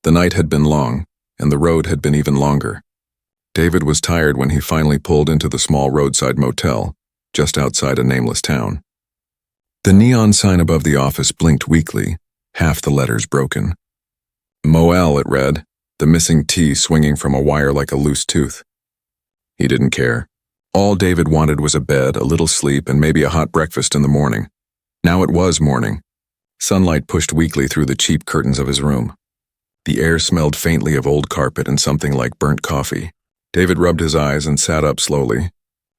The night had been long, and the road had been even longer. David was tired when he finally pulled into the small roadside motel, just outside a nameless town. The neon sign above the office blinked weakly, half the letters broken. Motel, it read, the missing T swinging from a wire like a loose tooth. He didn't care. All David wanted was a bed, a little sleep, and maybe a hot breakfast in the morning. Now it was morning. Sunlight pushed weakly through the cheap curtains of his room. The air smelled faintly of old carpet and something like burnt coffee. David rubbed his eyes and sat up slowly.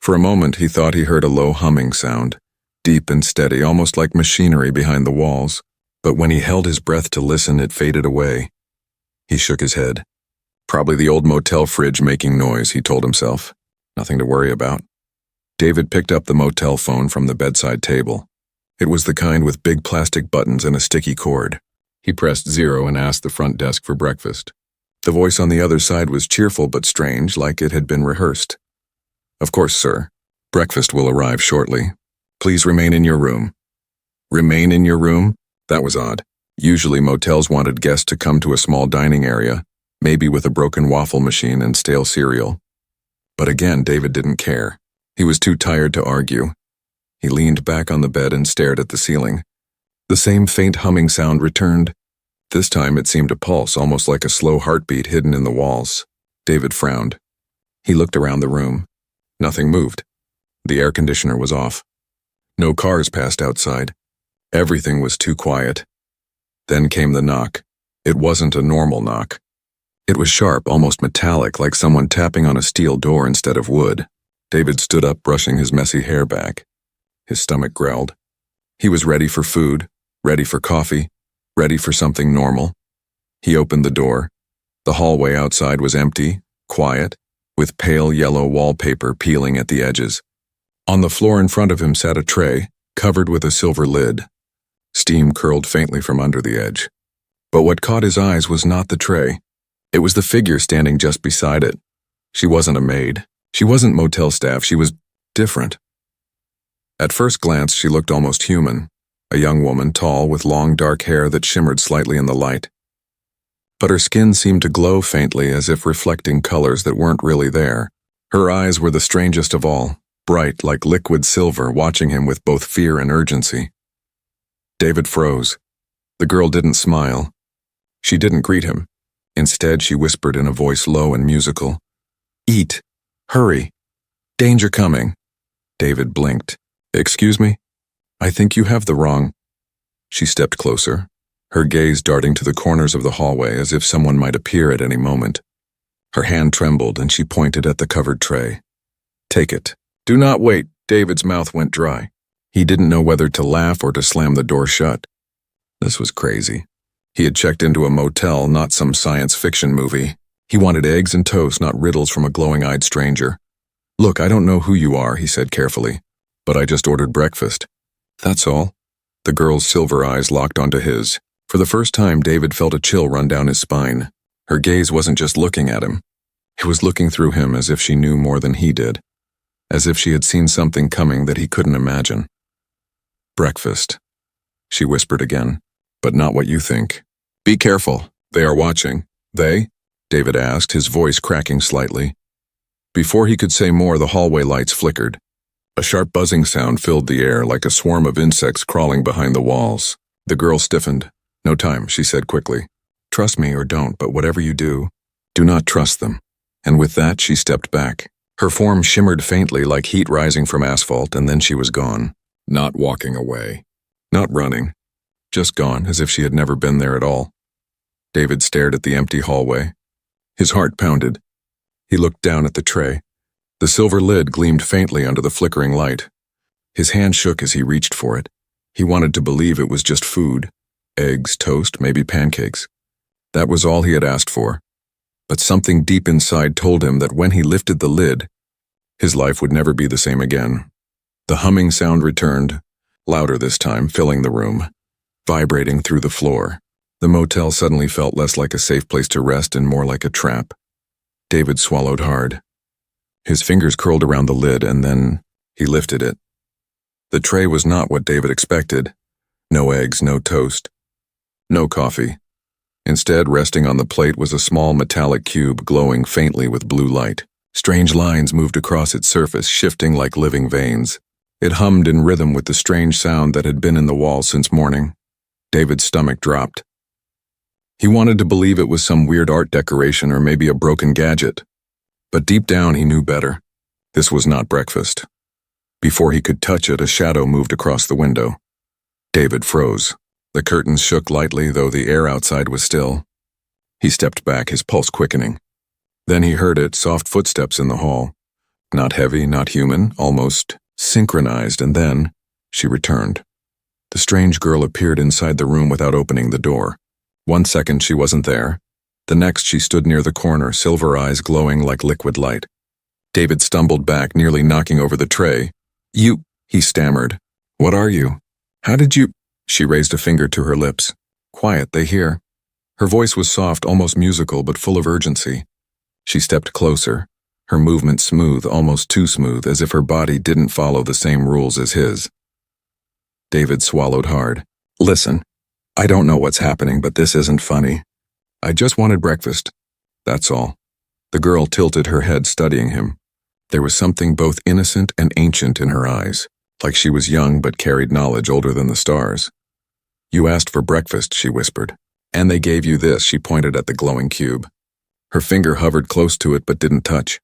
For a moment he thought he heard a low humming sound, deep and steady, almost like machinery behind the walls. But when he held his breath to listen, it faded away. He shook his head. Probably the old motel fridge making noise, he told himself. Nothing to worry about. David picked up the motel phone from the bedside table. It was the kind with big plastic buttons and a sticky cord. He pressed 0 and asked the front desk for breakfast. The voice on the other side was cheerful but strange, like it had been rehearsed. "Of course, sir. Breakfast will arrive shortly. Please remain in your room." Remain in your room? That was odd. Usually motels wanted guests to come to a small dining area, maybe with a broken waffle machine and stale cereal. But again, David didn't care. He was too tired to argue. He leaned back on the bed and stared at the ceiling. The same faint humming sound returned. This time it seemed to pulse, almost like a slow heartbeat hidden in the walls. David frowned. He looked around the room. Nothing moved. The air conditioner was off. No cars passed outside. Everything was too quiet. Then came the knock. It wasn't a normal knock. It was sharp, almost metallic, like someone tapping on a steel door instead of wood. David stood up, brushing his messy hair back. His stomach growled. He was ready for food, ready for coffee, ready for something normal. He opened the door. The hallway outside was empty, quiet, with pale yellow wallpaper peeling at the edges. On the floor in front of him sat a tray, covered with a silver lid. Steam curled faintly from under the edge. But what caught his eyes was not the tray. It was the figure standing just beside it. She wasn't a maid. She wasn't motel staff. She was different. At first glance, she looked almost human. A young woman, tall, with long dark hair that shimmered slightly in the light. But her skin seemed to glow faintly, as if reflecting colors that weren't really there. Her eyes were the strangest of all, bright like liquid silver, watching him with both fear and urgency. David froze. The girl didn't smile. She didn't greet him. Instead, she whispered in a voice low and musical, "Eat. Hurry. Danger coming." David blinked. "Excuse me? I think you have the wrong." She stepped closer, her gaze darting to the corners of the hallway as if someone might appear at any moment. Her hand trembled and she pointed at the covered tray. "Take it. Do not wait." David's mouth went dry. He didn't know whether to laugh or to slam the door shut. This was crazy. He had checked into a motel, not some science fiction movie. He wanted eggs and toast, not riddles from a glowing-eyed stranger. "Look, I don't know who you are," he said carefully, "but I just ordered breakfast. That's all." The girl's silver eyes locked onto his. For the first time, David felt a chill run down his spine. Her gaze wasn't just looking at him. It was looking through him as if she knew more than he did, as if she had seen something coming that he couldn't imagine. "Breakfast," she whispered again, "but not what you think. Be careful. They are watching." "They?" David asked, his voice cracking slightly. Before he could say more, the hallway lights flickered. A sharp buzzing sound filled the air, like a swarm of insects crawling behind the walls. The girl stiffened. "No time," she said quickly. "Trust me or don't, but whatever you do not trust them." And with that, she stepped back. Her form shimmered faintly like heat rising from asphalt, and then she was gone. Not walking away. Not running. Just gone, as if she had never been there at all. David stared at the empty hallway. His heart pounded. He looked down at the tray. The silver lid gleamed faintly under the flickering light. His hand shook as he reached for it. He wanted to believe it was just food. Eggs, toast, maybe pancakes. That was all he had asked for. But something deep inside told him that when he lifted the lid, his life would never be the same again. The humming sound returned, louder this time, filling the room, vibrating through the floor. The motel suddenly felt less like a safe place to rest and more like a trap. David swallowed hard. His fingers curled around the lid, and then he lifted it. The tray was not what David expected. No eggs, no toast, no coffee. Instead, resting on the plate was a small metallic cube glowing faintly with blue light. Strange lines moved across its surface, shifting like living veins. It hummed in rhythm with the strange sound that had been in the wall since morning. David's stomach dropped. He wanted to believe it was some weird art decoration or maybe a broken gadget. But deep down he knew better. This was not breakfast. Before he could touch it, a shadow moved across the window. David froze. The curtains shook lightly, though the air outside was still. He stepped back, his pulse quickening. Then he heard it, soft footsteps in the hall. Not heavy, not human, almost synchronized, and then she returned. The strange girl appeared inside the room without opening the door. 1 second she wasn't there. The next she stood near the corner, silver eyes glowing like liquid light. David stumbled back, nearly knocking over the tray. "You," he stammered. "What are you? How did you—" She raised a finger to her lips. "Quiet, they hear." Her voice was soft, almost musical, but full of urgency. She stepped closer, her movement smooth, almost too smooth, as if her body didn't follow the same rules as his. David swallowed hard. "Listen, I don't know what's happening, but this isn't funny. I just wanted breakfast. That's all." The girl tilted her head, studying him. There was something both innocent and ancient in her eyes, like she was young but carried knowledge older than the stars. "You asked for breakfast," she whispered. "And they gave you this," she pointed at the glowing cube. Her finger hovered close to it but didn't touch.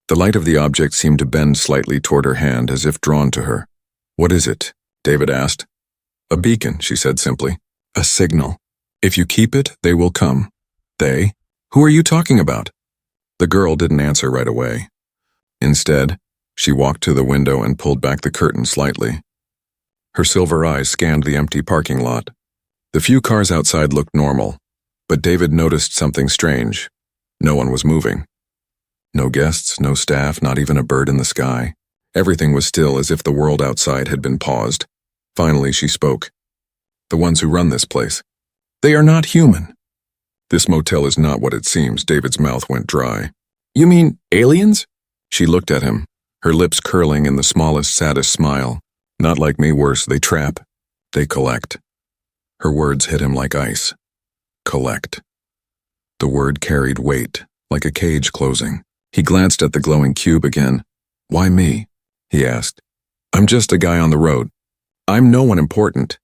The light of the object seemed to bend slightly toward her hand, as if drawn to her. "What is it?" David asked. "A beacon," she said simply. "A signal. If you keep it, they will come." "They? Who are you talking about?" The girl didn't answer right away. Instead, she walked to the window and pulled back the curtain slightly. Her silver eyes scanned the empty parking lot. The few cars outside looked normal, but David noticed something strange. No one was moving. No guests, no staff, not even a bird in the sky. Everything was still, as if the world outside had been paused. Finally, she spoke. "The ones who run this place. They are not human." "This motel is not what it seems." David's mouth went dry. "You mean aliens?" She looked at him, her lips curling in the smallest, saddest smile. "Not like me, worse. They trap. They collect." Her words hit him like ice. Collect. The word carried weight, like a cage closing. He glanced at the glowing cube again. "Why me?" he asked. "I'm just a guy on the road. I'm no one important."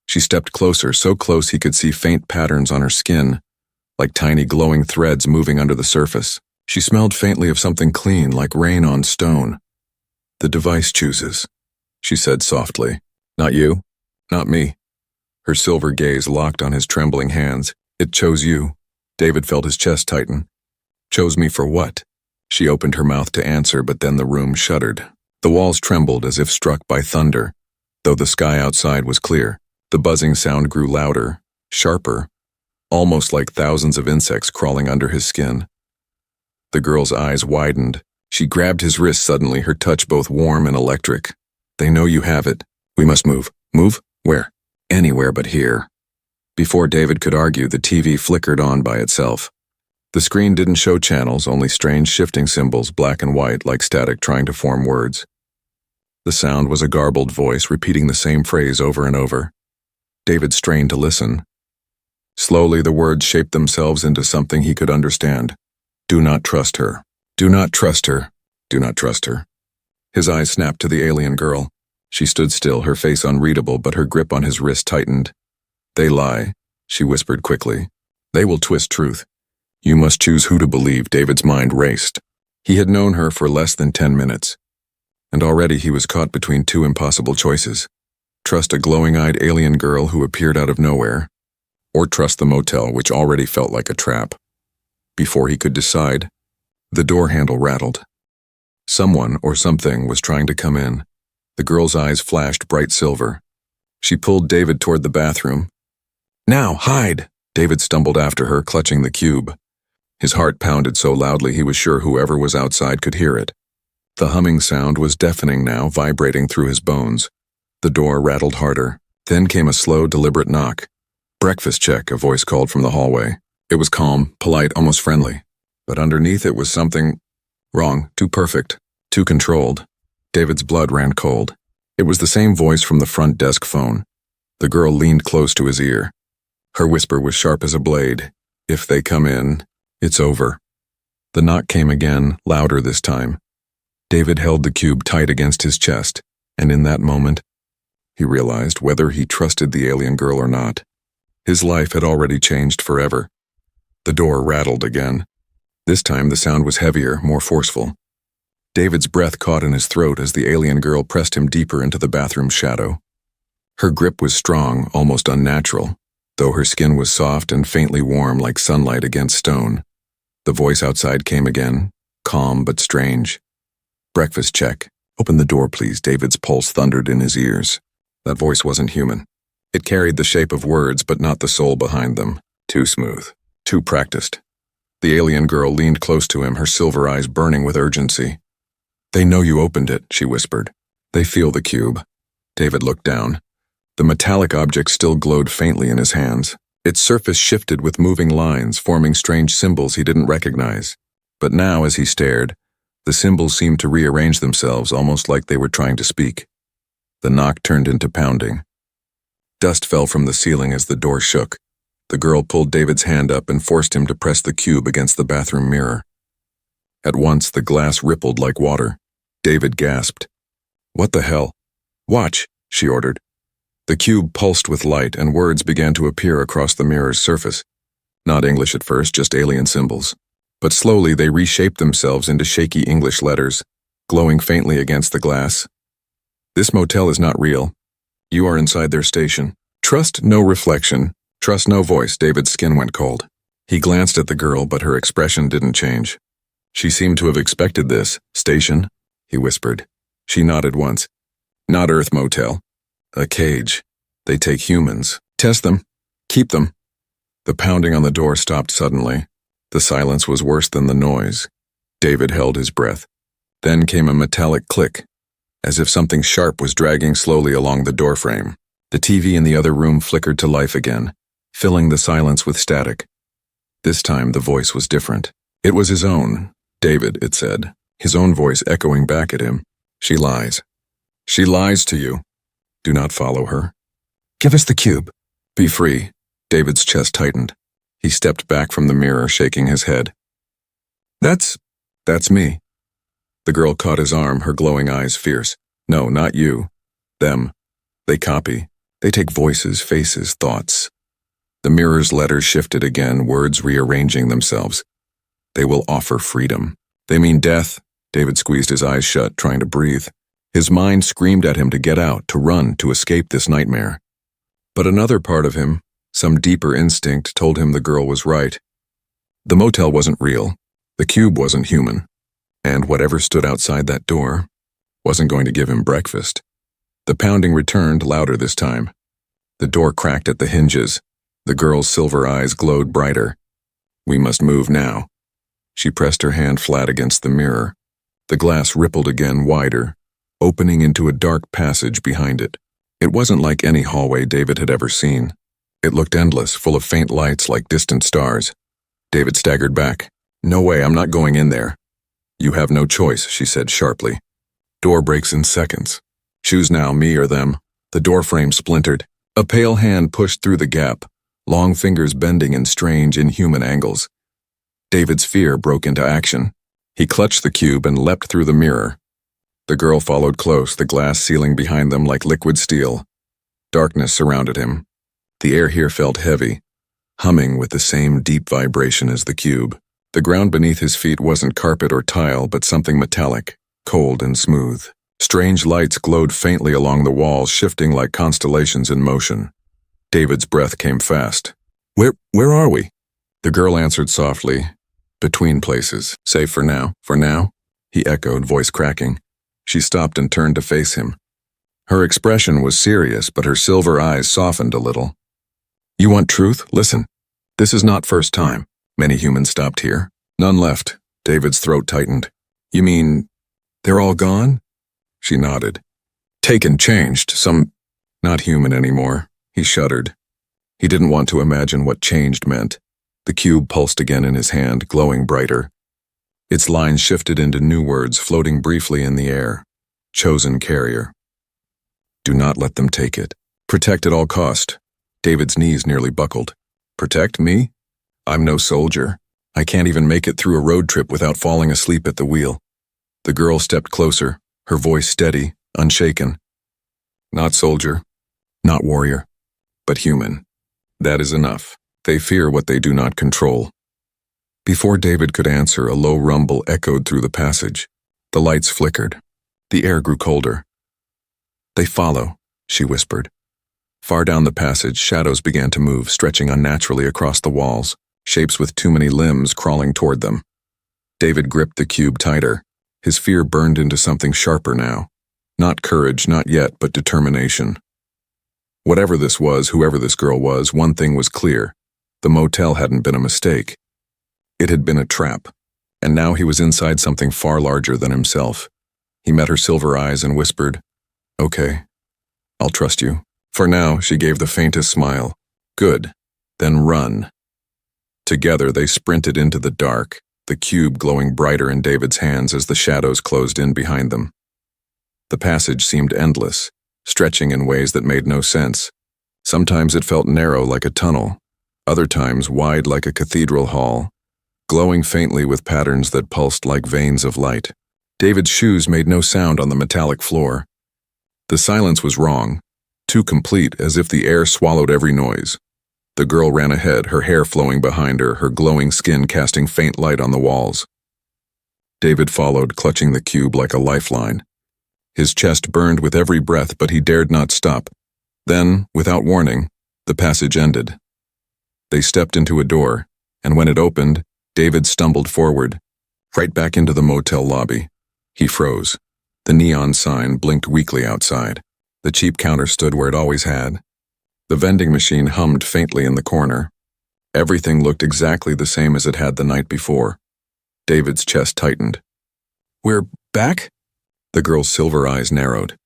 She stepped closer, so close he could see faint patterns on her skin, like tiny glowing threads moving under the surface. She smelled faintly of something clean, like rain on stone. "The device chooses," she said softly. "Not you, not me." Her silver gaze locked on his trembling hands. "It chose you." David felt his chest tighten. "Chose me for what?" She opened her mouth to answer, but then the room shuddered. The walls trembled as if struck by thunder, though the sky outside was clear. The buzzing sound grew louder, sharper, almost like thousands of insects crawling under his skin. The girl's eyes widened. She grabbed his wrist suddenly, her touch both warm and electric. "They know you have it. We must move." "Move? Where?" "Anywhere but here." Before David could argue, the TV flickered on by itself. The screen didn't show channels, only strange shifting symbols, black and white, like static trying to form words. The sound was a garbled voice repeating the same phrase over and over. David strained to listen. Slowly the words shaped themselves into something he could understand. "Do not trust her. Do not trust her. Do not trust her." His eyes snapped to the alien girl. She stood still, her face unreadable, but her grip on his wrist tightened. "They lie," she whispered quickly. "They will twist truth. You must choose who to believe." David's mind raced. He had known her for less than 10 minutes, and already he was caught between two impossible choices. Trust a glowing-eyed alien girl who appeared out of nowhere, or trust the motel, which already felt like a trap. Before he could decide, the door handle rattled. Someone or something was trying to come in. The girl's eyes flashed bright silver. She pulled David toward the bathroom. "Now, hide!" David stumbled after her, clutching the cube. His heart pounded so loudly he was sure whoever was outside could hear it. The humming sound was deafening now, vibrating through his bones. The door rattled harder. Then came a slow, deliberate knock. "Breakfast check," a voice called from the hallway. It was calm, polite, almost friendly. But underneath it was something wrong, too perfect, too controlled. David's blood ran cold. It was the same voice from the front desk phone. The girl leaned close to his ear. Her whisper was sharp as a blade. If they come in, it's over. The knock came again, louder this time. David held the cube tight against his chest, and in that moment, he realized whether he trusted the alien girl or not. His life had already changed forever. The door rattled again. This time the sound was heavier, more forceful. David's breath caught in his throat as the alien girl pressed him deeper into the bathroom's shadow. Her grip was strong, almost unnatural, though her skin was soft and faintly warm like sunlight against stone. The voice outside came again, calm but strange. "Breakfast check. Open the door, please." David's pulse thundered in his ears. That voice wasn't human. It carried the shape of words but not the soul behind them. Too smooth. Too practiced. The alien girl leaned close to him, her silver eyes burning with urgency. "They know you opened it," she whispered. "They feel the cube." David looked down. The metallic object still glowed faintly in his hands. Its surface shifted with moving lines, forming strange symbols he didn't recognize. But now, as he stared, the symbols seemed to rearrange themselves, almost like they were trying to speak. The knock turned into pounding. Dust fell from the ceiling as the door shook. The girl pulled David's hand up and forced him to press the cube against the bathroom mirror. At once, the glass rippled like water. David gasped. "What the hell?" "Watch," she ordered. The cube pulsed with light, and words began to appear across the mirror's surface. Not English at first, just alien symbols. But slowly they reshaped themselves into shaky English letters, glowing faintly against the glass. "This motel is not real. You are inside their station. Trust no reflection. Trust no voice." David's skin went cold. He glanced at the girl, but her expression didn't change. She seemed to have expected this. "Station?" he whispered. She nodded once. "Not Earth motel. A cage. They take humans. Test them. Keep them." The pounding on the door stopped suddenly. The silence was worse than the noise. David held his breath. Then came a metallic click, as if something sharp was dragging slowly along the doorframe. The TV in the other room flickered to life again, filling the silence with static. This time the voice was different. It was his own. "David," it said, his own voice echoing back at him. "She lies. She lies to you. Do not follow her. Give us the cube. Be free." David's chest tightened. He stepped back from the mirror, shaking his head. That's me." The girl caught his arm, her glowing eyes fierce. "No, not you. Them. They copy. They take voices, faces, thoughts." The mirror's letters shifted again, words rearranging themselves. "They will offer freedom. They mean death." David squeezed his eyes shut, trying to breathe. His mind screamed at him to get out, to run, to escape this nightmare. But another part of him, some deeper instinct, told him the girl was right. The motel wasn't real. The cube wasn't human. And whatever stood outside that door wasn't going to give him breakfast. The pounding returned, louder this time. The door cracked at the hinges. The girl's silver eyes glowed brighter. "We must move now." She pressed her hand flat against the mirror. The glass rippled again, wider, opening into a dark passage behind it. It wasn't like any hallway David had ever seen. It looked endless, full of faint lights like distant stars. David staggered back. "No way, I'm not going in there." "You have no choice," she said sharply. "Door breaks in seconds. Choose now, me or them." The doorframe splintered. A pale hand pushed through the gap, long fingers bending in strange, inhuman angles. David's fear broke into action. He clutched the cube and leapt through the mirror. The girl followed close, the glass ceiling behind them like liquid steel. Darkness surrounded him. The air here felt heavy, humming with the same deep vibration as the cube. The ground beneath his feet wasn't carpet or tile, but something metallic, cold and smooth. Strange lights glowed faintly along the walls, shifting like constellations in motion. David's breath came fast. Where are we?" The girl answered softly. "Between places. Safe for now. For now?" he echoed, voice cracking. She stopped and turned to face him. Her expression was serious, but her silver eyes softened a little. "You want truth? Listen. This is not first time. Many humans stopped here. None left." David's throat tightened. "You mean they're all gone?" She nodded. "Taken, changed, some not human anymore." He shuddered. He didn't want to imagine what changed meant. The cube pulsed again in his hand, glowing brighter. Its lines shifted into new words, floating briefly in the air. Chosen carrier. Do not let them take it. Protect at all cost. David's knees nearly buckled. Protect me? I'm no soldier. I can't even make it through a road trip without falling asleep at the wheel. The girl stepped closer, her voice steady, unshaken. Not soldier, not warrior, but human. That is enough. They fear what they do not control. Before David could answer, a low rumble echoed through the passage. The lights flickered. The air grew colder. They follow, she whispered. Far down the passage, shadows began to move, stretching unnaturally across the walls, shapes with too many limbs crawling toward them. David gripped the cube tighter. His fear burned into something sharper now. Not courage, not yet, but determination. Whatever this was, whoever this girl was, one thing was clear. The motel hadn't been a mistake. It had been a trap, and now he was inside something far larger than himself. He met her silver eyes and whispered, "Okay, I'll trust you." For now, she gave the faintest smile. "Good, then run." Together they sprinted into the dark, the cube glowing brighter in David's hands as the shadows closed in behind them. The passage seemed endless, stretching in ways that made no sense. Sometimes it felt narrow like a tunnel, other times wide like a cathedral hall, glowing faintly with patterns that pulsed like veins of light. David's shoes made no sound on the metallic floor. The silence was wrong, too complete, as if the air swallowed every noise. The girl ran ahead, her hair flowing behind her, her glowing skin casting faint light on the walls. David followed, clutching the cube like a lifeline. His chest burned with every breath, but he dared not stop. Then, without warning, the passage ended. They stepped into a door, and when it opened, David stumbled forward, right back into the motel lobby. He froze. The neon sign blinked weakly outside. The cheap counter stood where it always had. The vending machine hummed faintly in the corner. Everything looked exactly the same as it had the night before. David's chest tightened. "We're back?" The girl's silver eyes narrowed.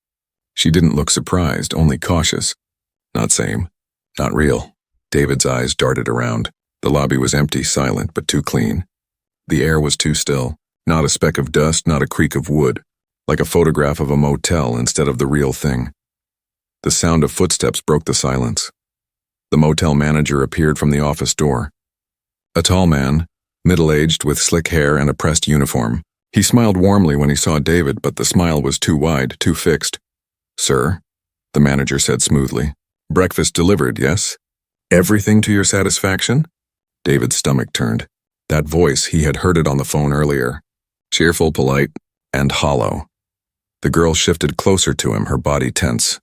She didn't look surprised, only cautious. Not same. Not real. David's eyes darted around. The lobby was empty, silent, but too clean. The air was too still. Not a speck of dust, not a creak of wood. Like a photograph of a motel instead of the real thing. The sound of footsteps broke the silence. The motel manager appeared from the office door. A tall man, middle-aged with slick hair and a pressed uniform. He smiled warmly when he saw David, but the smile was too wide, too fixed. "Sir," the manager said smoothly. "Breakfast delivered, yes? Everything to your satisfaction?" David's stomach turned. That voice, he had heard it on the phone earlier. Cheerful, polite, and hollow. The girl shifted closer to him, her body tense.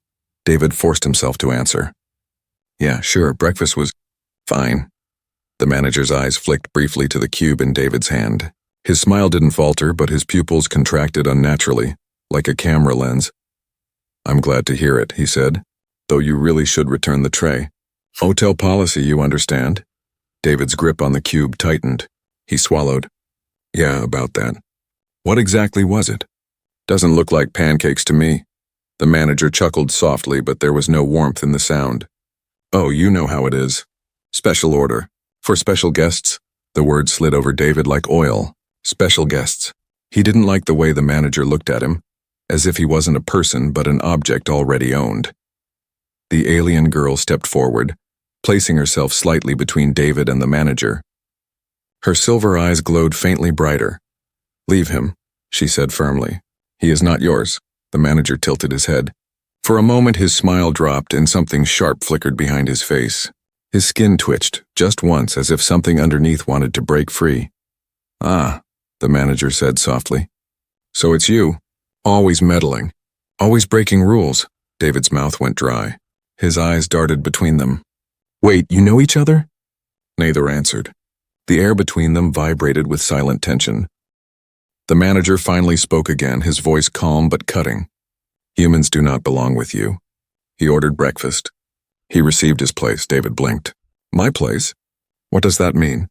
David forced himself to answer. "Yeah, sure, breakfast was fine." The manager's eyes flicked briefly to the cube in David's hand. His smile didn't falter, but his pupils contracted unnaturally, like a camera lens. "I'm glad to hear it," he said, "though you really should return the tray. Hotel policy, you understand?" David's grip on the cube tightened. He swallowed. "Yeah, about that. What exactly was it?" "Doesn't look like pancakes to me." The manager chuckled softly, but there was no warmth in the sound. "Oh, you know how it is. Special order. For special guests." The word slid over David like oil. Special guests. He didn't like the way the manager looked at him, as if he wasn't a person but an object already owned. The alien girl stepped forward, placing herself slightly between David and the manager. Her silver eyes glowed faintly brighter. "Leave him," she said firmly. "He is not yours." The manager tilted his head. For a moment his smile dropped and something sharp flickered behind his face. His skin twitched, just once, as if something underneath wanted to break free. "Ah," the manager said softly. "So it's you. Always meddling. Always breaking rules." David's mouth went dry. His eyes darted between them. "Wait, you know each other?" Neither answered. The air between them vibrated with silent tension. The manager finally spoke again, his voice calm but cutting. "Humans do not belong with you." He ordered breakfast. He received his place. David blinked. "My place? What does that mean?"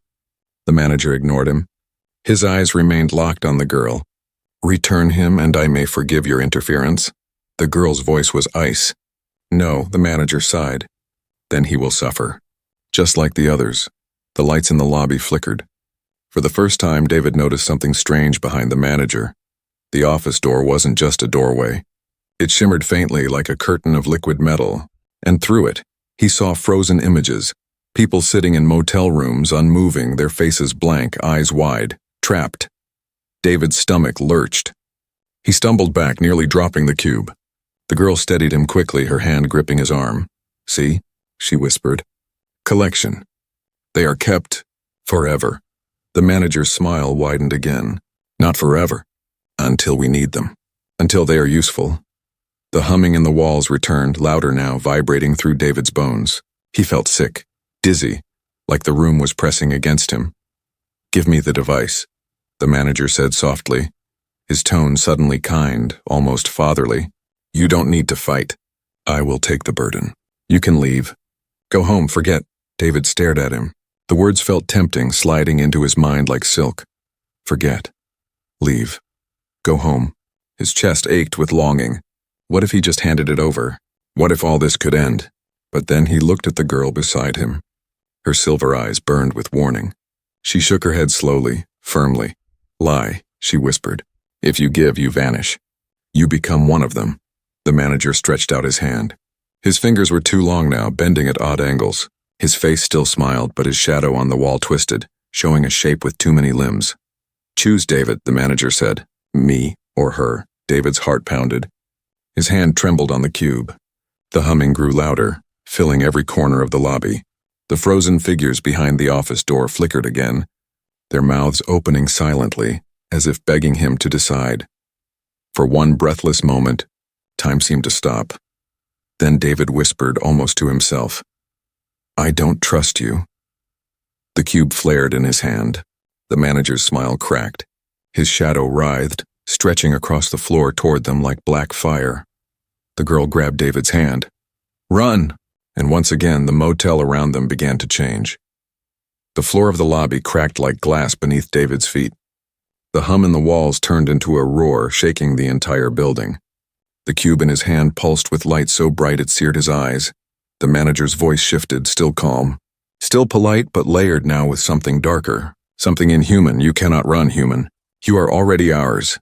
The manager ignored him. His eyes remained locked on the girl. "Return him and I may forgive your interference." The girl's voice was ice. "No," the manager sighed. "Then he will suffer. Just like the others." The lights in the lobby flickered. For the first time, David noticed something strange behind the manager. The office door wasn't just a doorway. It shimmered faintly like a curtain of liquid metal, and through it, he saw frozen images, People sitting in motel rooms, unmoving, their faces blank, eyes wide, trapped. David's stomach lurched. He stumbled back, nearly dropping the cube. The girl steadied him quickly, her hand gripping his arm. "See?" she whispered. "Collection. They are kept forever." The manager's smile widened again. "Not forever. Until we need them. Until they are useful." The humming in the walls returned, louder now, vibrating through David's bones. He felt sick, dizzy, like the room was pressing against him. "Give me the device," the manager said softly, his tone suddenly kind, almost fatherly. "You don't need to fight. I will take the burden. You can leave. Go home, forget." David stared at him. The words felt tempting, sliding into his mind like silk. Forget. Leave. Go home. His chest ached with longing. What if he just handed it over? What if all this could end? But then he looked at the girl beside him. Her silver eyes burned with warning. She shook her head slowly, firmly. "Lie," she whispered. "If you give, you vanish. You become one of them." The manager stretched out his hand. His fingers were too long now, bending at odd angles. His face still smiled, but his shadow on the wall twisted, showing a shape with too many limbs. "Choose, David," the manager said. "Me or her." David's heart pounded. His hand trembled on the cube. The humming grew louder, filling every corner of the lobby. The frozen figures behind the office door flickered again, their mouths opening silently, as if begging him to decide. For one breathless moment, time seemed to stop. Then David whispered almost to himself, "I don't trust you." The cube flared in his hand. The manager's smile cracked. His shadow writhed, stretching across the floor toward them like black fire. The girl grabbed David's hand. "Run!" And once again, the motel around them began to change. The floor of the lobby cracked like glass beneath David's feet. The hum in the walls turned into a roar, shaking the entire building. The cube in his hand pulsed with light so bright it seared his eyes. The manager's voice shifted, still calm. Still polite, but layered now with something darker. Something inhuman. "You cannot run, human. You are already ours."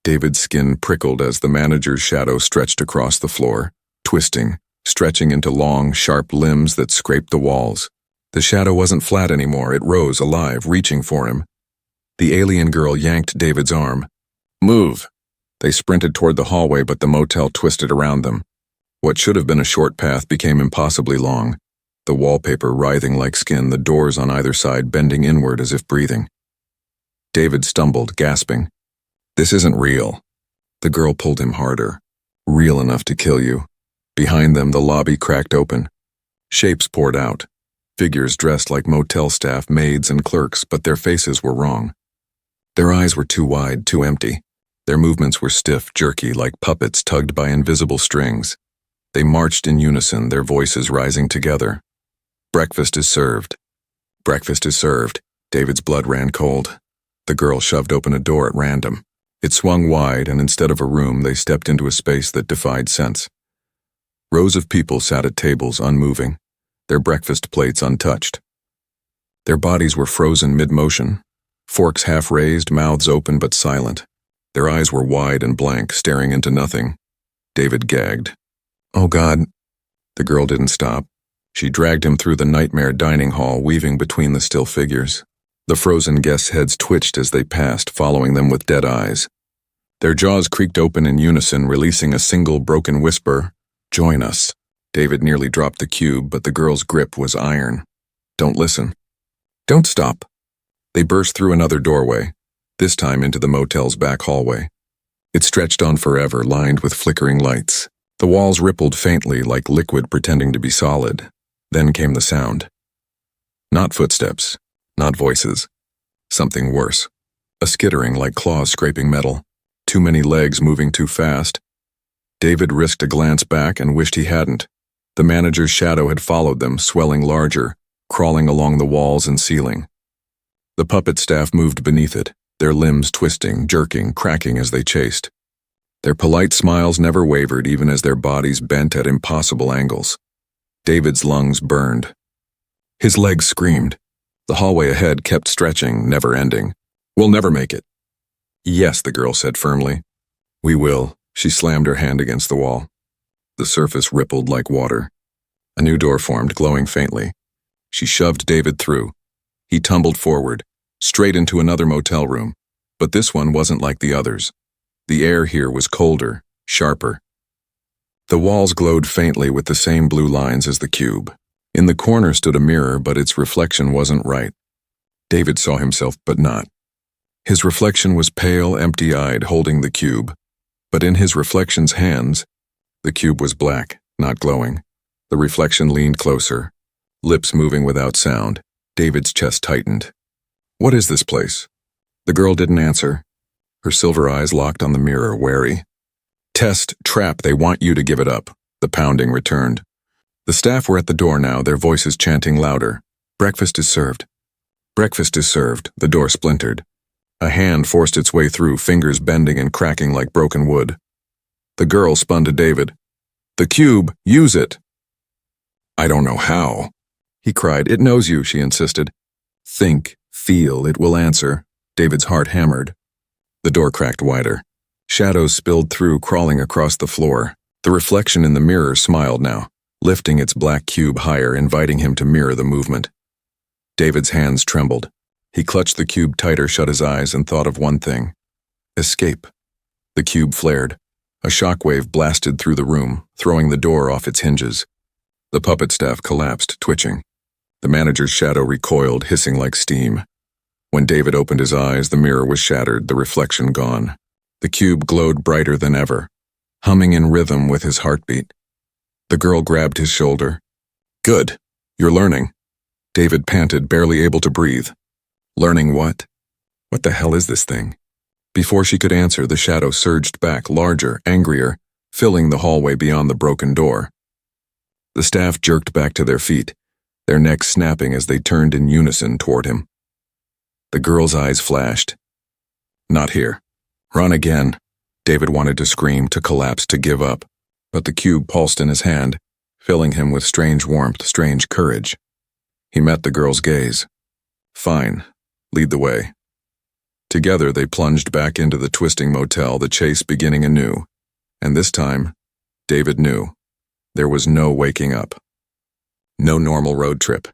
David's skin prickled as the manager's shadow stretched across the floor, twisting, stretching into long, sharp limbs that scraped the walls. The shadow wasn't flat anymore. It rose, alive, reaching for him. The alien girl yanked David's arm. "Move!" They sprinted toward the hallway, but the motel twisted around them. What should have been a short path became impossibly long, the wallpaper writhing like skin, the doors on either side bending inward as if breathing. David stumbled, gasping. "This isn't real." The girl pulled him harder. "Real enough to kill you." Behind them, the lobby cracked open. Shapes poured out. Figures dressed like motel staff, maids, and clerks, but their faces were wrong. Their eyes were too wide, too empty. Their movements were stiff, jerky, like puppets tugged by invisible strings. They marched in unison, their voices rising together. "Breakfast is served." "Breakfast is served." David's blood ran cold. The girl shoved open a door at random. It swung wide, and instead of a room, they stepped into a space that defied sense. Rows of people sat at tables, unmoving, their breakfast plates untouched. Their bodies were frozen mid-motion, forks half raised, mouths open but silent. Their eyes were wide and blank, staring into nothing. David gagged. "Oh God." The girl didn't stop. She dragged him through the nightmare dining hall, weaving between the still figures. The frozen guests' heads twitched as they passed, following them with dead eyes. Their jaws creaked open in unison, releasing a single broken whisper, "Join us." David nearly dropped the cube, but the girl's grip was iron. "Don't listen. Don't stop." They burst through another doorway, this time into the motel's back hallway. It stretched on forever, lined with flickering lights. The walls rippled faintly, like liquid pretending to be solid. Then came the sound. Not footsteps, not voices. Something worse. A skittering like claws scraping metal. Too many legs moving too fast. David risked a glance back and wished he hadn't. The manager's shadow had followed them, swelling larger, crawling along the walls and ceiling. The puppet staff moved beneath it, their limbs twisting, jerking, cracking as they chased. Their polite smiles never wavered, even as their bodies bent at impossible angles. David's lungs burned. His legs screamed. The hallway ahead kept stretching, never ending. "We'll never make it." "Yes," the girl said firmly. "We will." She slammed her hand against the wall. The surface rippled like water. A new door formed, glowing faintly. She shoved David through. He tumbled forward, straight into another motel room, but this one wasn't like the others. The air here was colder, sharper. The walls glowed faintly with the same blue lines as the cube. In the corner stood a mirror, but its reflection wasn't right. David saw himself, but not. His reflection was pale, empty-eyed, holding the cube. But in his reflection's hands, the cube was black, not glowing. The reflection leaned closer, lips moving without sound. David's chest tightened. "What is this place?" The girl didn't answer. Her silver eyes locked on the mirror, wary. "Test, trap, they want you to give it up." The pounding returned. The staff were at the door now, their voices chanting louder. "Breakfast is served." "Breakfast is served." The door splintered. A hand forced its way through, fingers bending and cracking like broken wood. The girl spun to David. "The cube, use it." "I don't know how," he cried. "It knows you," she insisted. "Think, feel, it will answer." David's heart hammered. The door cracked wider. Shadows spilled through, crawling across the floor. The reflection in the mirror smiled now, lifting its black cube higher, inviting him to mirror the movement. David's hands trembled. He clutched the cube tighter, shut his eyes, and thought of one thing. Escape. The cube flared. A shockwave blasted through the room, throwing the door off its hinges. The puppet staff collapsed, twitching. The manager's shadow recoiled, hissing like steam. When David opened his eyes, the mirror was shattered, the reflection gone. The cube glowed brighter than ever, humming in rhythm with his heartbeat. The girl grabbed his shoulder. "Good. You're learning." David panted, barely able to breathe. "Learning what? What the hell is this thing?" Before she could answer, the shadow surged back, larger, angrier, filling the hallway beyond the broken door. The staff jerked back to their feet, their necks snapping as they turned in unison toward him. The girl's eyes flashed. "Not here. Run again." David wanted to scream, to collapse, to give up, but the cube pulsed in his hand, filling him with strange warmth, strange courage. He met the girl's gaze. "Fine. Lead the way." Together they plunged back into the twisting motel, the chase beginning anew. And this time, David knew. There was no waking up. No normal road trip.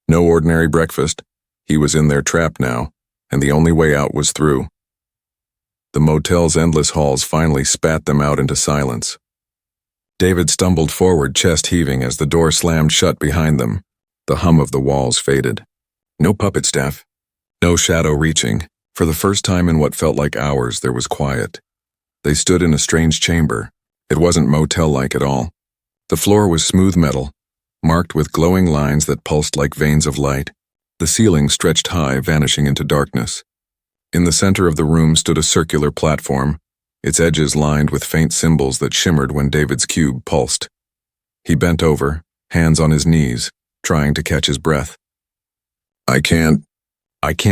No ordinary breakfast. He was in their trap now, and the only way out was through. The motel's endless halls finally spat them out into silence. David stumbled forward, chest heaving, as the door slammed shut behind them. The hum of the walls faded. No puppet staff. No shadow reaching. For the first time in what felt like hours, there was quiet. They stood in a strange chamber. It wasn't motel-like at all. The floor was smooth metal, marked with glowing lines that pulsed like veins of light. The ceiling stretched high, vanishing into darkness. In the center of the room stood a circular platform, its edges lined with faint symbols that shimmered when David's cube pulsed. He bent over, hands on his knees, trying to catch his breath. I can't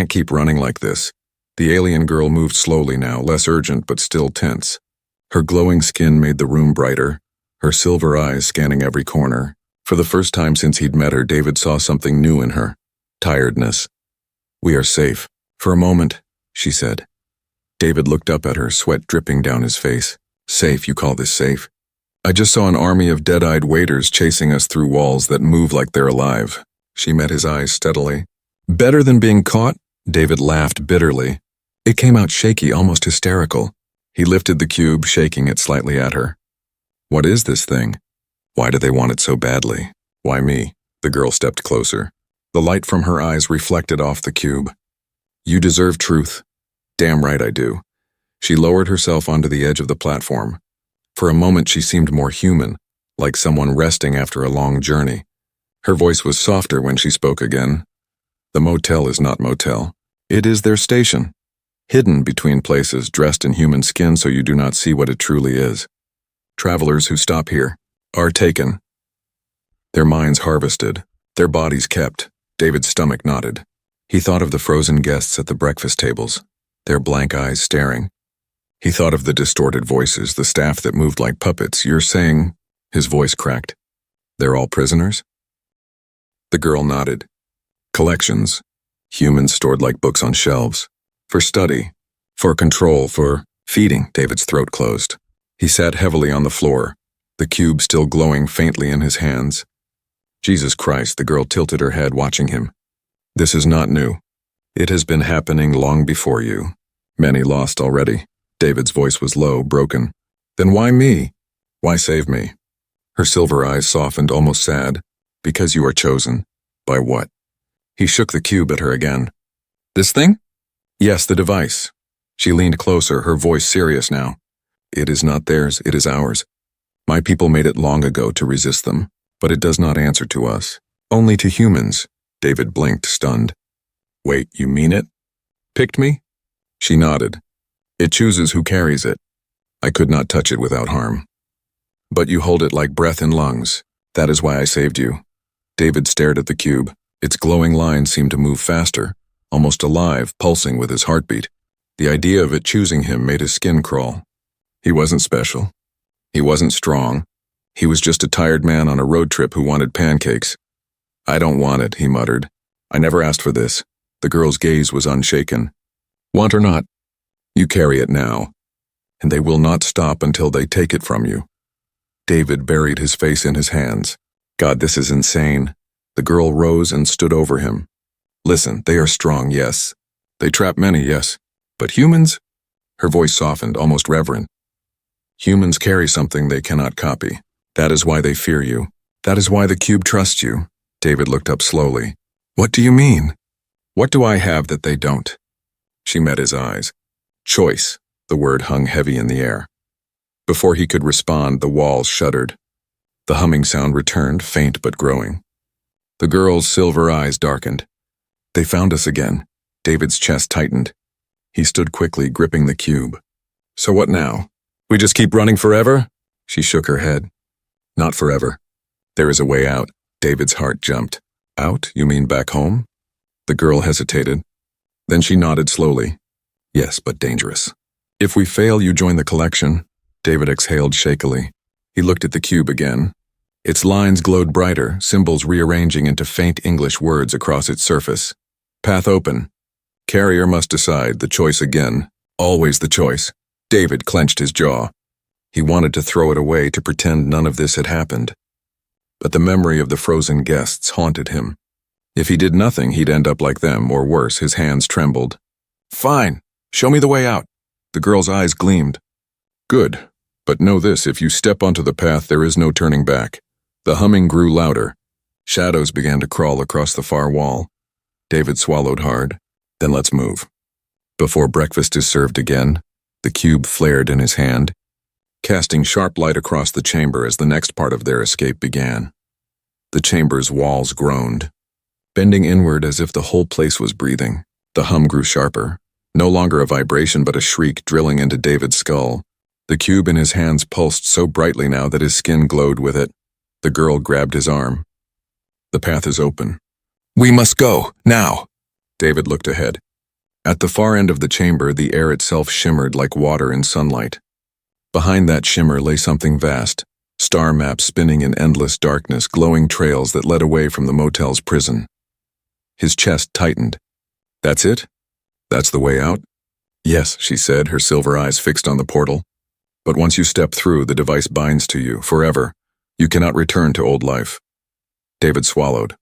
keep running like this." The alien girl moved slowly now, less urgent but still tense. Her glowing skin made the room brighter, her silver eyes scanning every corner. For the first time since he'd met her, David saw something new in her. Tiredness. "We are safe." "For a moment," she said. David looked up at her, sweat dripping down his face. "Safe? You call this safe?" "I just saw an army of dead-eyed waiters chasing us through walls that move like they're alive." She met his eyes steadily. "Better than being caught?" David laughed bitterly. It came out shaky, almost hysterical. He lifted the cube, shaking it slightly at her. "What is this thing? Why do they want it so badly? Why me?" The girl stepped closer. The light from her eyes reflected off the cube. "You deserve truth." "Damn right I do." She lowered herself onto the edge of the platform. For a moment she seemed more human, like someone resting after a long journey. Her voice was softer when she spoke again. "The motel is not motel. It is their station. Hidden between places, dressed in human skin so you do not see what it truly is. Travelers who stop here are taken. Their minds harvested, their bodies kept." David's stomach knotted. He thought of the frozen guests at the breakfast tables, their blank eyes staring. He thought of the distorted voices, the staff that moved like puppets. "You're saying—" His voice cracked. "They're all prisoners?" The girl nodded. "Collections. Humans stored like books on shelves. For study. For control. For feeding." David's throat closed. He sat heavily on the floor, the cube still glowing faintly in his hands. Jesus Christ, the girl tilted her head, watching him. This is not new. It has been happening long before you. Many lost already. David's voice was low, broken. Then why me? Why save me? Her silver eyes softened, almost sad. Because you are chosen. By what? He shook the cube at her again. This thing? Yes, the device. She leaned closer, her voice serious now. It is not theirs, it is ours. My people made it long ago to resist them, but it does not answer to us. Only to humans. David blinked, stunned. Wait, you mean it? Picked me? She nodded. It chooses who carries it. I could not touch it without harm. But you hold it like breath in lungs. That is why I saved you. David stared at the cube. Its glowing lines seemed to move faster, almost alive, pulsing with his heartbeat. The idea of it choosing him made his skin crawl. He wasn't special. He wasn't strong. He was just a tired man on a road trip who wanted pancakes. I don't want it, he muttered. I never asked for this. The girl's gaze was unshaken. Want or not, you carry it now, and they will not stop until they take it from you. David buried his face in his hands. God, this is insane. The girl rose and stood over him. Listen, they are strong, yes. They trap many, yes. But humans? Her voice softened, almost reverent. Humans carry something they cannot copy. That is why they fear you. That is why the cube trusts you. David looked up slowly. What do you mean? What do I have that they don't? She met his eyes. Choice. The word hung heavy in the air. Before he could respond, the walls shuddered. The humming sound returned, faint but growing. The girl's silver eyes darkened. They found us again. David's chest tightened. He stood quickly, gripping the cube. So what now? We just keep running forever? She shook her head. Not forever. There is a way out. David's heart jumped. Out? You mean back home? The girl hesitated. Then she nodded slowly. Yes, but dangerous. If we fail, you join the collection. David exhaled shakily. He looked at the cube again. Its lines glowed brighter, symbols rearranging into faint English words across its surface. Path open. Carrier must decide, the choice again. Always the choice. David clenched his jaw. He wanted to throw it away to pretend none of this had happened. But the memory of the frozen guests haunted him. If he did nothing, he'd end up like them, or worse. His hands trembled. Fine. Show me the way out. The girl's eyes gleamed. Good. But know this, if you step onto the path, there is no turning back. The humming grew louder. Shadows began to crawl across the far wall. David swallowed hard. Then let's move. Before breakfast is served again, the cube flared in his hand, casting sharp light across the chamber as the next part of their escape began. The chamber's walls groaned, bending inward as if the whole place was breathing. The hum grew sharper, no longer a vibration but a shriek drilling into David's skull. The cube in his hands pulsed so brightly now that his skin glowed with it. The girl grabbed his arm. The path is open. We must go, now. David looked ahead. At the far end of the chamber, the air itself shimmered like water in sunlight. Behind that shimmer lay something vast, star maps spinning in endless darkness, glowing trails that led away from the motel's prison. His chest tightened. That's it? That's the way out? Yes, she said, her silver eyes fixed on the portal. But once you step through, the device binds to you, forever. You cannot return to old life. David swallowed.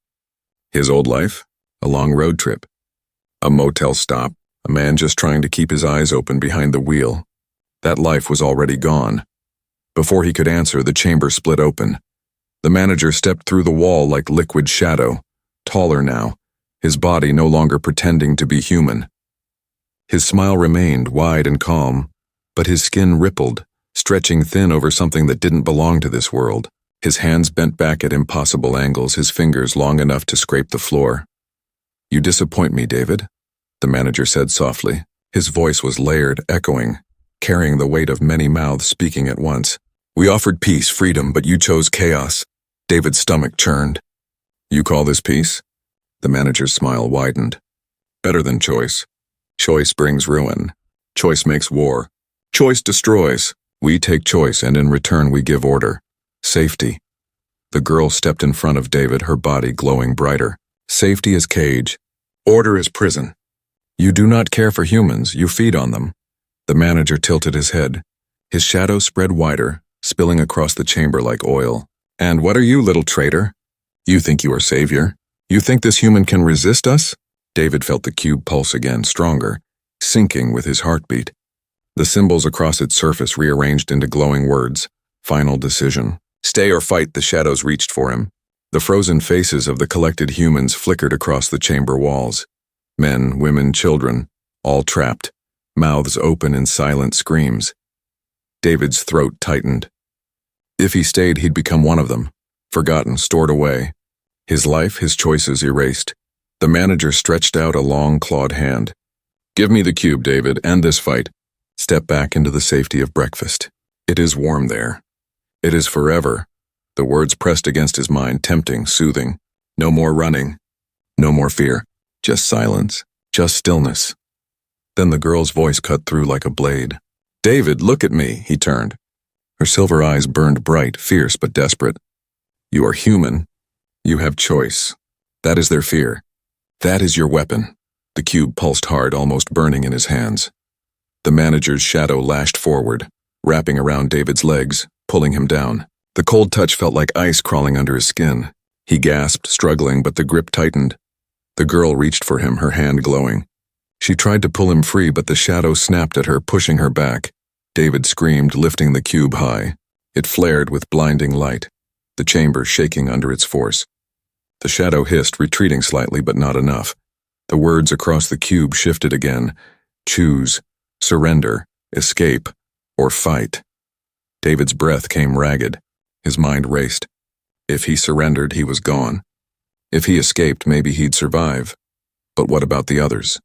His old life? A long road trip. A motel stop, a man just trying to keep his eyes open behind the wheel. That life was already gone. Before he could answer, the chamber split open. The manager stepped through the wall like liquid shadow, taller now, his body no longer pretending to be human. His smile remained wide and calm, but his skin rippled, stretching thin over something that didn't belong to this world. His hands bent back at impossible angles, his fingers long enough to scrape the floor. You disappoint me, David, the manager said softly. His voice was layered, echoing, carrying the weight of many mouths speaking at once. We offered peace, freedom, but you chose chaos. David's stomach churned. You call this peace? The manager's smile widened. Better than choice. Choice brings ruin. Choice makes war. Choice destroys. We take choice, and in return we give order. Safety. The girl stepped in front of David, her body glowing brighter. Safety is cage. Order is prison. You do not care for humans, you feed on them. The manager tilted his head. His shadow spread wider, spilling across the chamber like oil. And what are you, little traitor? You think you are savior? You think this human can resist us? David felt the cube pulse again, stronger, sinking with his heartbeat. The symbols across its surface rearranged into glowing words. Final decision. Stay or fight, the shadows reached for him. The frozen faces of the collected humans flickered across the chamber walls. Men, women, children, all trapped, mouths open in silent screams. David's throat tightened. If he stayed, he'd become one of them, forgotten, stored away. His life, his choices erased. The manager stretched out a long, clawed hand. Give me the cube, David, end this fight. Step back into the safety of breakfast. It is warm there. It is forever. The words pressed against his mind, tempting, soothing. No more running. No more fear. Just silence. Just stillness. Then the girl's voice cut through like a blade. David, look at me, he turned. Her silver eyes burned bright, fierce but desperate. You are human. You have choice. That is their fear. That is your weapon. The cube pulsed hard, almost burning in his hands. The manager's shadow lashed forward, wrapping around David's legs, pulling him down. The cold touch felt like ice crawling under his skin. He gasped, struggling, but the grip tightened. The girl reached for him, her hand glowing. She tried to pull him free, but the shadow snapped at her, pushing her back. David screamed, lifting the cube high. It flared with blinding light, the chamber shaking under its force. The shadow hissed, retreating slightly, but not enough. The words across the cube shifted again. Choose, surrender, escape, or fight. David's breath came ragged. His mind raced. If he surrendered, he was gone. If he escaped, maybe he'd survive. But what about the others?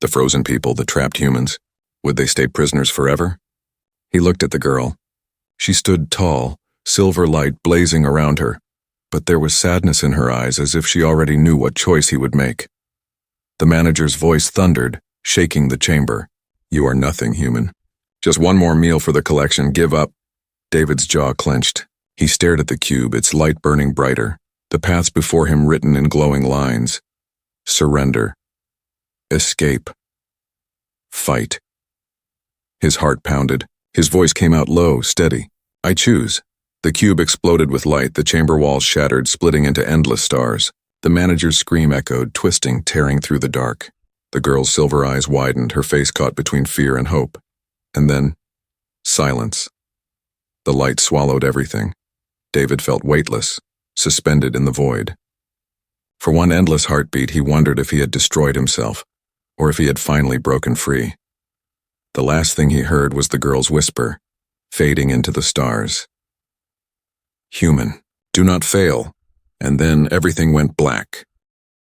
The frozen people, the trapped humans. Would they stay prisoners forever? He looked at the girl. She stood tall, silver light blazing around her, but there was sadness in her eyes, as if she already knew what choice he would make. The manager's voice thundered, shaking the chamber. You are nothing, human. Just one more meal for the collection. Give up. David's jaw clenched. He stared at the cube, its light burning brighter, the paths before him written in glowing lines. Surrender. Escape. Fight. His heart pounded. His voice came out low, steady. I choose. The cube exploded with light, the chamber walls shattered, splitting into endless stars. The manager's scream echoed, twisting, tearing through the dark. The girl's silver eyes widened, her face caught between fear and hope. And then, silence. The light swallowed everything. David felt weightless, suspended in the void. For one endless heartbeat, he wondered if he had destroyed himself, or if he had finally broken free. The last thing he heard was the girl's whisper, fading into the stars. Human, do not fail. And then everything went black.